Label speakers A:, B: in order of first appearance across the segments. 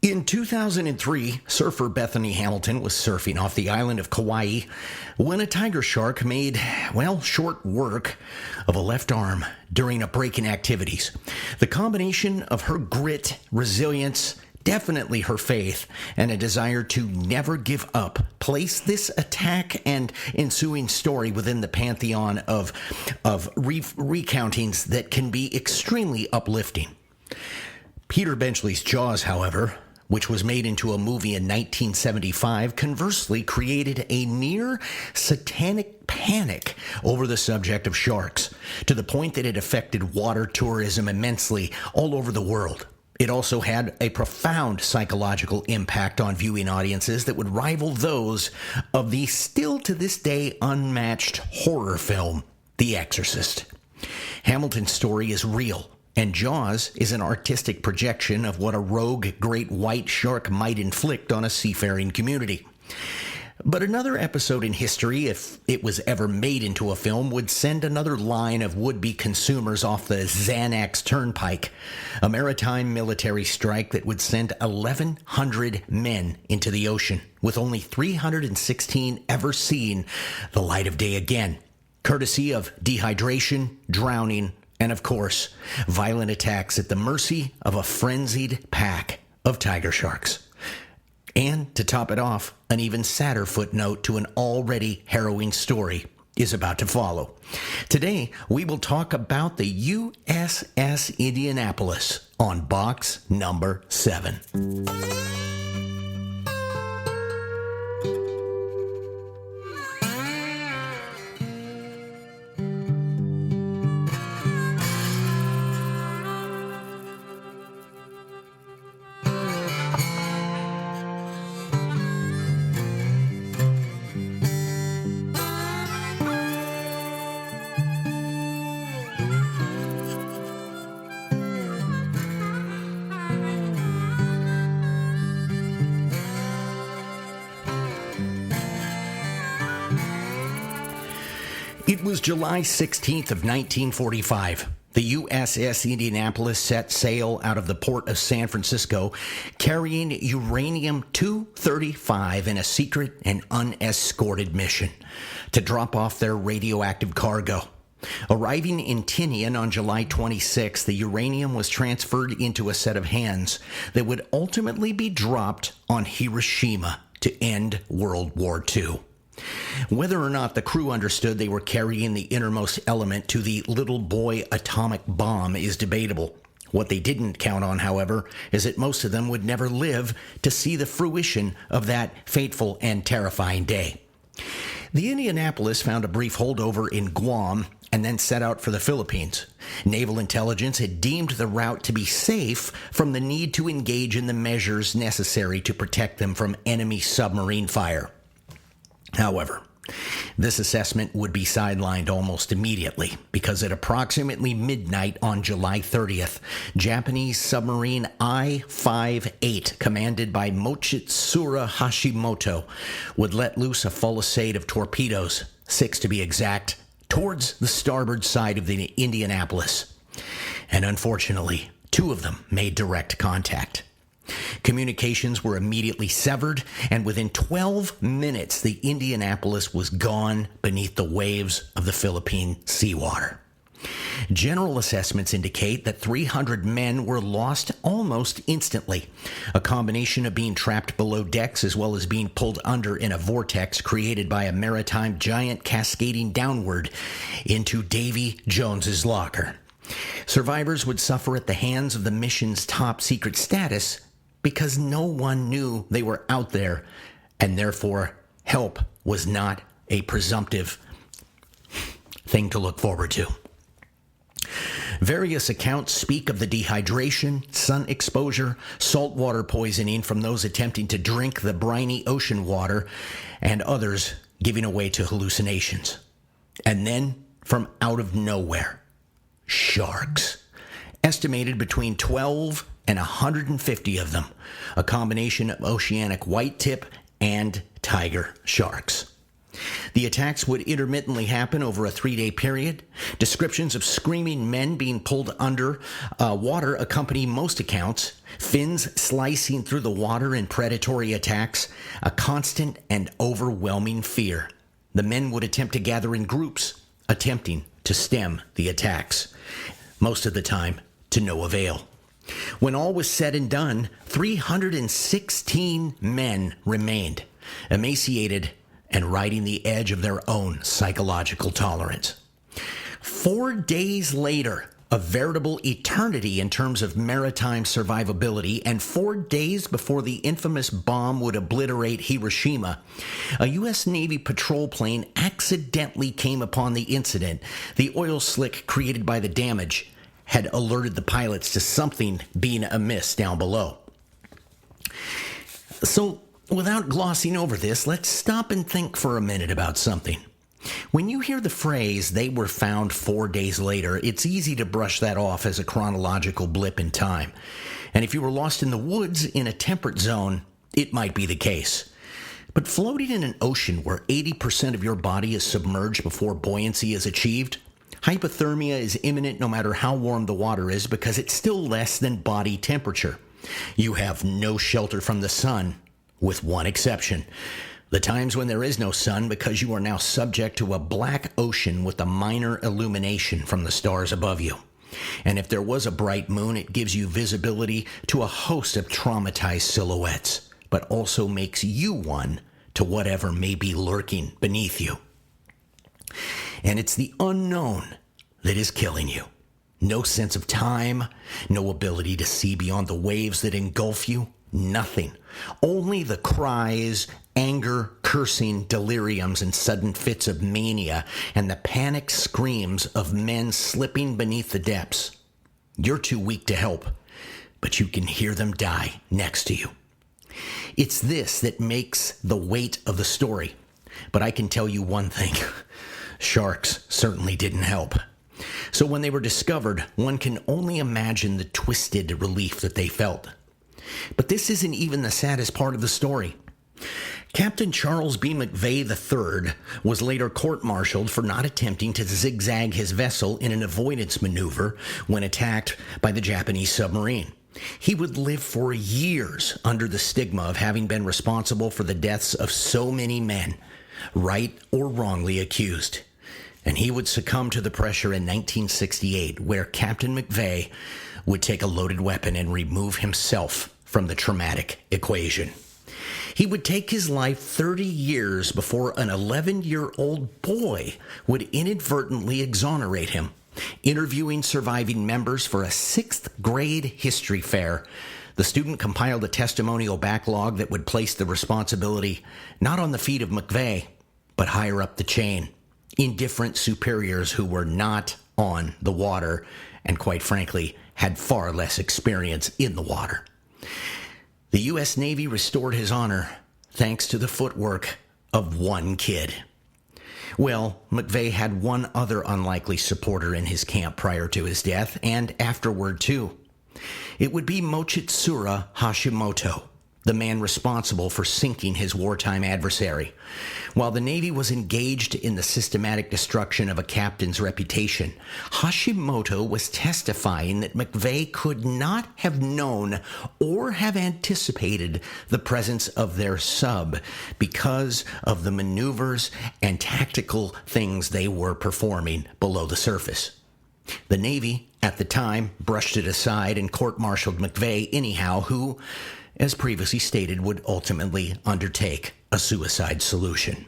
A: In 2003, surfer Bethany Hamilton was surfing off the island of Kauai when a tiger shark made, short work of a left arm during a break-in activities. The combination of her grit, resilience, definitely her faith, and a desire to never give up place this attack and ensuing story within the pantheon of recountings that can be extremely uplifting. Peter Benchley's Jaws, however, which was made into a movie in 1975, conversely created a near satanic panic over the subject of sharks, to the point that it affected water tourism immensely all over the world. It also had a profound psychological impact on viewing audiences that would rival those of the still to this day unmatched horror film, The Exorcist. Hamilton's story is real, and Jaws is an artistic projection of what a rogue great white shark might inflict on a seafaring community. But another episode in history, if it was ever made into a film, would send another line of would-be consumers off the Xanax Turnpike, a maritime military strike that would send 1,100 men into the ocean, with only 316 ever seeing the light of day again, courtesy of dehydration, drowning, and, of course, violent attacks at the mercy of a frenzied pack of tiger sharks. And, to top it off, an even sadder footnote to an already harrowing story is about to follow. Today, we will talk about the USS Indianapolis on box number 7. It was July 16th of 1945. The USS Indianapolis set sail out of the port of San Francisco, carrying uranium-235 in a secret and unescorted mission to drop off their radioactive cargo. Arriving in Tinian on July 26th, the uranium was transferred into a set of hands that would ultimately be dropped on Hiroshima to end World War II. Whether or not the crew understood they were carrying the innermost element to the little boy atomic bomb is debatable. What they didn't count on, however, is that most of them would never live to see the fruition of that fateful and terrifying day. The Indianapolis found a brief holdover in Guam and then set out for the Philippines. Naval intelligence had deemed the route to be safe from the need to engage in the measures necessary to protect them from enemy submarine fire. However, this assessment would be sidelined almost immediately because at approximately midnight on July 30th, Japanese submarine I-58, commanded by Mochitsura Hashimoto, would let loose a fusillade of torpedoes, 6 to be exact, towards the starboard side of the Indianapolis. And unfortunately, 2 of them made direct contact. Communications were immediately severed, and within 12 minutes, the Indianapolis was gone beneath the waves of the Philippine seawater. General assessments indicate that 300 men were lost almost instantly, a combination of being trapped below decks as well as being pulled under in a vortex created by a maritime giant cascading downward into Davy Jones's locker. Survivors would suffer at the hands of the mission's top secret status because no one knew they were out there, and therefore help was not a presumptive thing to look forward to. Various accounts speak of the dehydration, sun exposure, saltwater poisoning from those attempting to drink the briny ocean water, and others giving way to hallucinations. And then, from out of nowhere, sharks. Estimated between 12 and 150 of them, a combination of oceanic white-tip and tiger sharks. The attacks would intermittently happen over a 3-day period. Descriptions of screaming men being pulled under water accompany most accounts. Fins slicing through the water in predatory attacks. A constant and overwhelming fear. The men would attempt to gather in groups, attempting to stem the attacks. Most of the time, to no avail. When all was said and done, 316 men remained, emaciated and riding the edge of their own psychological tolerance. 4 days later, a veritable eternity in terms of maritime survivability, and 4 days before the infamous bomb would obliterate Hiroshima, a U.S. Navy patrol plane accidentally came upon the incident. The oil slick created by the damage had alerted the pilots to something being amiss down below. So, without glossing over this, let's stop and think for a minute about something. When you hear the phrase, "they were found 4 days later," it's easy to brush that off as a chronological blip in time. And if you were lost in the woods in a temperate zone, it might be the case. But floating in an ocean where 80% of your body is submerged before buoyancy is achieved, hypothermia is imminent no matter how warm the water is because it's still less than body temperature. You have no shelter from the sun, with one exception. The times when there is no sun because you are now subject to a black ocean with a minor illumination from the stars above you. And if there was a bright moon, it gives you visibility to a host of traumatized silhouettes, but also makes you one to whatever may be lurking beneath you. And it's the unknown that is killing you. No sense of time, no ability to see beyond the waves that engulf you, nothing. Only the cries, anger, cursing, deliriums, and sudden fits of mania, and the panic screams of men slipping beneath the depths. You're too weak to help, but you can hear them die next to you. It's this that makes the weight of the story. But I can tell you one thing. Sharks certainly didn't help. So when they were discovered, one can only imagine the twisted relief that they felt. But this isn't even the saddest part of the story. Captain Charles B. McVeigh III was later court-martialed for not attempting to zigzag his vessel in an avoidance maneuver when attacked by the Japanese submarine. He would live for years under the stigma of having been responsible for the deaths of so many men, right or wrongly accused. And he would succumb to the pressure in 1968, where Captain McVeigh would take a loaded weapon and remove himself from the traumatic equation. He would take his life 30 years before an 11-year-old boy would inadvertently exonerate him. Interviewing surviving members for a 6th grade history fair, the student compiled a testimonial backlog that would place the responsibility not on the feet of McVeigh, but higher up the chain, indifferent superiors who were not on the water and, quite frankly, had far less experience in the water. The U.S. Navy restored his honor thanks to the footwork of one kid. Well, McVeigh had one other unlikely supporter in his camp prior to his death, and afterward, too. It would be Mochitsura Hashimoto, the man responsible for sinking his wartime adversary. While the Navy was engaged in the systematic destruction of a captain's reputation, Hashimoto was testifying that McVeigh could not have known or have anticipated the presence of their sub because of the maneuvers and tactical things they were performing below the surface. The Navy, at the time, brushed it aside and court-martialed McVeigh anyhow, who, as previously stated, would ultimately undertake a suicide solution.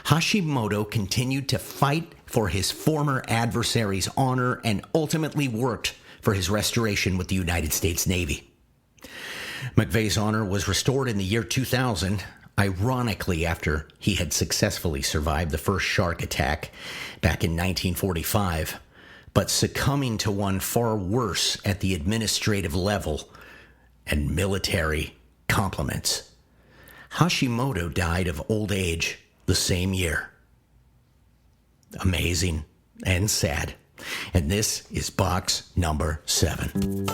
A: Hashimoto continued to fight for his former adversary's honor and ultimately worked for his restoration with the United States Navy. McVeigh's honor was restored in the year 2000, ironically after he had successfully survived the first shark attack back in 1945, but succumbing to one far worse at the administrative level and military compliments. Hashimoto died of old age the same year. Amazing and sad. And this is box number 7.